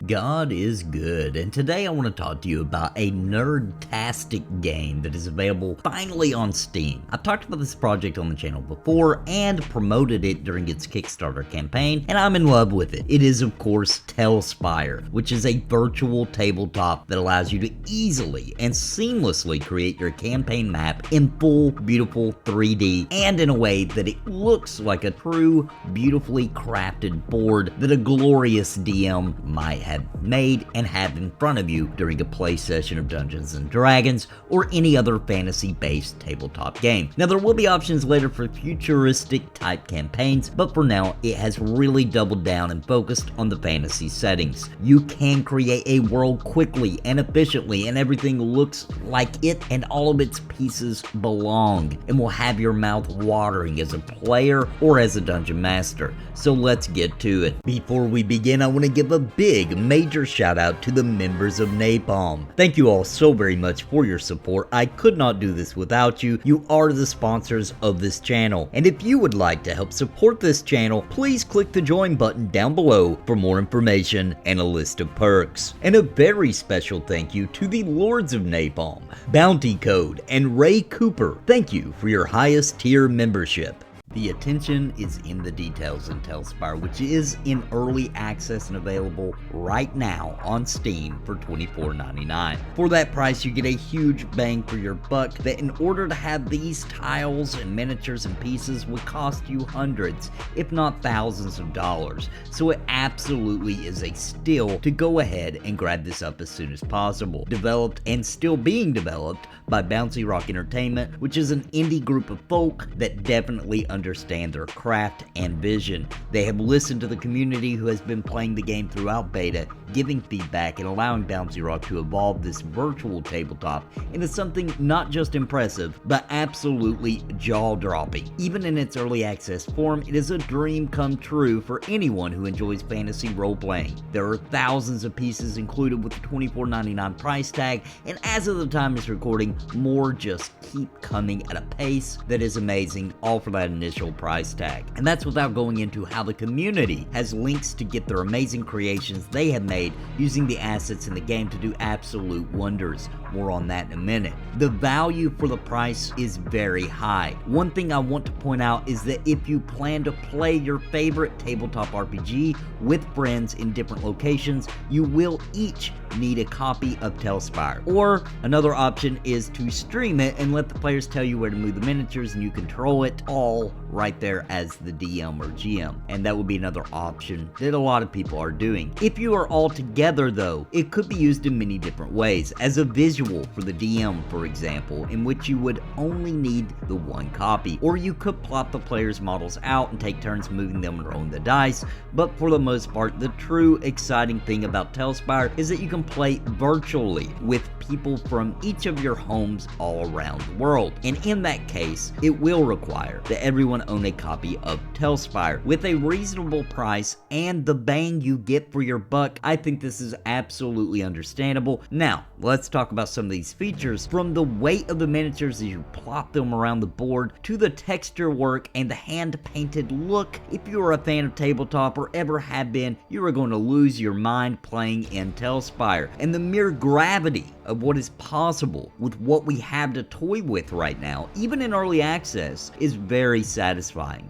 God is good, and today I want to talk to you about a nerd-tastic game that is available finally on Steam. I've talked about this project on the channel before and promoted it during its Kickstarter campaign, and I'm in love with it. It is, of course, TaleSpire, which is a virtual tabletop that allows you to easily and seamlessly create your campaign map in full, beautiful 3D, and in a way that it looks like a true, beautifully crafted board that a glorious DM might have made and have in front of you during a play session of Dungeons & Dragons or any other fantasy-based tabletop game. Now, there will be options later for futuristic type campaigns, but for now, it has really doubled down and focused on the fantasy settings. You can create a world quickly and efficiently, and everything looks like it and all of its pieces belong, and will have your mouth watering as a player or as a dungeon master. So let's get to it. Before we begin, I want to give a big, major shout out to the members of Napalm. Thank you all so very much for your support. I could not do this without you. You are the sponsors of this channel. And if you would like to help support this channel, please click the join button down below for more information and a list of perks. And a very special thank you to the Lords of Napalm, Bounty Code, and Ray Cooper. Thank you for your highest tier membership. The attention is in the details in TaleSpire, which is in early access and available right now on Steam for $24.99. For that price, you get a huge bang for your buck that in order to have these tiles and miniatures and pieces would cost you hundreds, if not thousands of dollars. So it absolutely is a steal to go ahead and grab this up as soon as possible. Developed and still being developed by BouncyRock Entertainment, which is an indie group of folk that definitely understand their craft and vision. They have listened to the community who has been playing the game throughout beta, giving feedback and allowing BouncyRock to evolve this virtual tabletop into something not just impressive, but absolutely jaw-dropping. Even in its early access form, it is a dream come true for anyone who enjoys fantasy role-playing. There are thousands of pieces included with the $24.99 price tag, and as of the time of this recording, more just keep coming at a pace that is amazing, all for that initial price tag. And that's without going into how the community has links to get their amazing creations they have made using the assets in the game to do absolute wonders. More on that in a minute. The value for the price is very high. One thing I want to point out is that if you plan to play your favorite tabletop RPG with friends in different locations, you will each need a copy of TaleSpire. Or another option is to stream it and let the players tell you where to move the miniatures and you control it all right there as the DM or GM. And that would be another option that a lot of people are doing. If you are all together though, it could be used in many different ways. As a visual for the DM, for example, in which you would only need the one copy. Or you could plot the players' models out and take turns moving them and rolling the dice. But for the most part, the true exciting thing about TaleSpire is that you can play virtually with people from each of your homes all around the world. And in that case, it will require that everyone own a copy of TaleSpire. With a reasonable price and the bang you get for your buck, I think this is absolutely understandable. Now, let's talk about some of these features. From the weight of the miniatures as you plop them around the board, to the texture work and the hand-painted look. If you are a fan of tabletop or ever have been, you are going to lose your mind playing in TaleSpire. And the mere gravity of what is possible with what we have to toy with right now, even in early access, is very satisfying.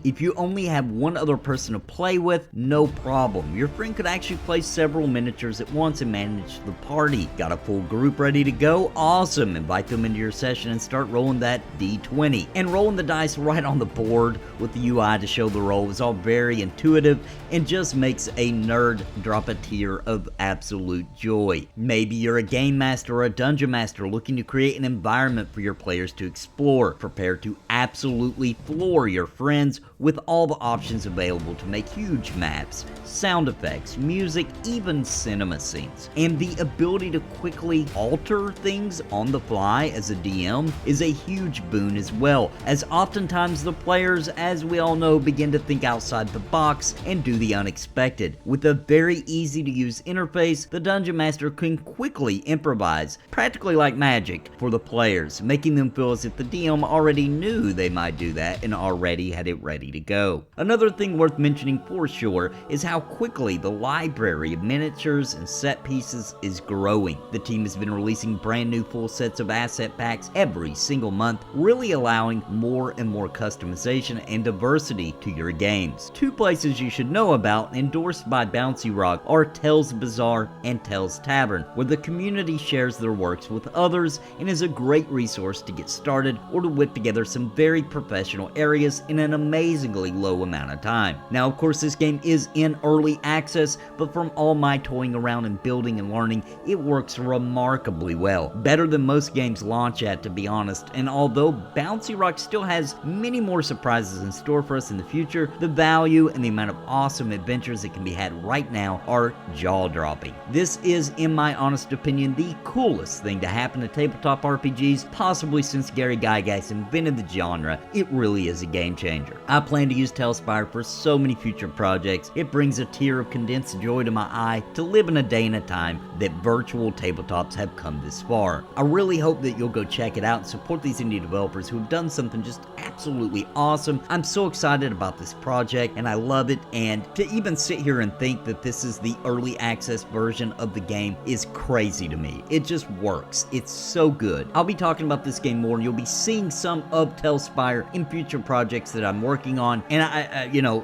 If you only have one other person to play with, no problem. Your friend could actually play several miniatures at once and manage the party. Got a full group ready to go? Awesome! Invite them into your session and start rolling that D20. And rolling the dice right on the board with the UI to show the roll is all very intuitive and just makes a nerd drop a tear of absolute joy. Maybe you're a game master or a dungeon master looking to create an environment for your players to explore. Prepare to absolutely floor your friends with all the options available to make huge maps, sound effects, music, even cinema scenes. And the ability to quickly alter things on the fly as a DM is a huge boon as well, as oftentimes the players, as we all know, begin to think outside the box and do the unexpected. With a very easy to use interface, the Dungeon Master can quickly improvise, practically like magic, for the players, making them feel as if the DM already knew knew they might do that and already had it ready to go. Another thing worth mentioning for sure is how quickly the library of miniatures and set pieces is growing. The team has been releasing brand new full sets of asset packs every single month, really allowing more and more customization and diversity to your games. Two places you should know about, endorsed by BouncyRock, are Tales Bazaar and Tales Tavern, where the community shares their works with others and is a great resource to get started or to whip together some very professional areas in an amazingly low amount of time. Now, of course, this game is in early access, but from all my toying around and building and learning, it works remarkably well. Better than most games launch at, to be honest, and although BouncyRock still has many more surprises in store for us in the future, the value and the amount of awesome adventures that can be had right now are jaw-dropping. This is, in my honest opinion, the coolest thing to happen to tabletop RPGs, possibly since Gary Gygax invented the genre. It really is a game changer. I plan to use TaleSpire for so many future projects. It brings a tear of condensed joy to my eye to live in a day and a time that virtual tabletops have come this far. I really hope that you'll go check it out and support these indie developers who have done something just absolutely awesome. I'm so excited about this project and I love it, and to even sit here and think that this is the early access version of the game is crazy to me. It just works. It's so good. I'll be talking about this game more and you'll be seeing some of TaleSpire in future projects that I'm working on, and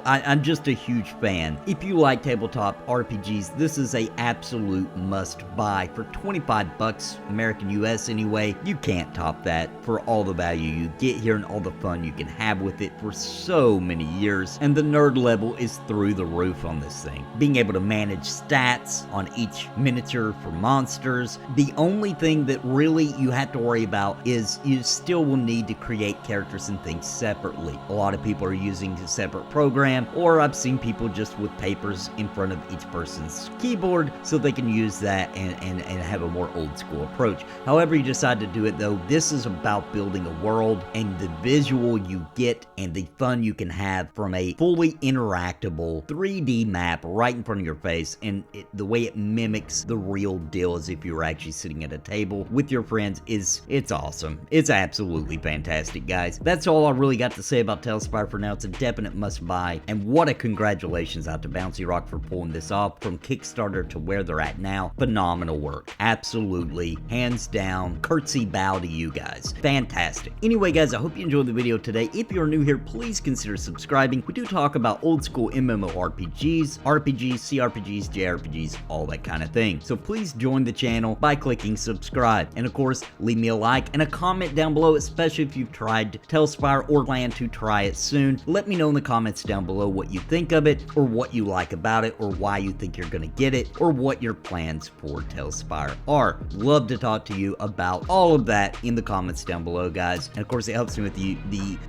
I'm just a huge fan. If you like tabletop RPGs, this is a absolute must buy. For 25 bucks American US anyway, you can't top that for all the value you get here and all the fun you can have with it for so many years. And the nerd level is through the roof on this thing. Being able to manage stats on each miniature for monsters. The only thing that really you have to worry about is you still will need to create characters and things separately. A lot of people are using a separate program, or I've seen people just with papers in front of each person's keyboard so they can use that and have a more old school approach. However you decide to do it though, this is about building a world and the visual you get and the fun you can have from a fully interactable 3D map right in front of your face, and the way it mimics the real deal as if you were actually sitting at a table with your friends it's awesome. It's absolutely fantastic, guys. That's all I really got to say about TaleSpire for now. It's a definite must buy, and what a congratulations out to BouncyRock for pulling this off from Kickstarter to where they're at now. Phenomenal work. Absolutely, hands down, curtsy bow to you guys. Fantastic. Anyway guys, I hope you enjoyed the video today. If you're new here, please consider subscribing. We do talk about old school MMORPGs, RPGs, CRPGs, JRPGs, all that kind of thing. So please join the channel by clicking subscribe. And of course, leave me a like and a comment down below, especially if you've tried TaleSpire or plan to try it soon. Let me know in the comments down below what you think of it, or what you like about it, or why you think you're going to get it, or what your plans for TaleSpire are. Love to talk to you about all of that in the comments down below, guys. And of course, it helps me with the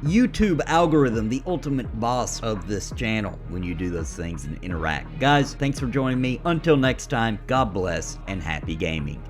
YouTube algorithm, the ultimate boss of this channel, when you do those things and interact. Guys, thanks for joining me. Until next time, God bless and happy gaming.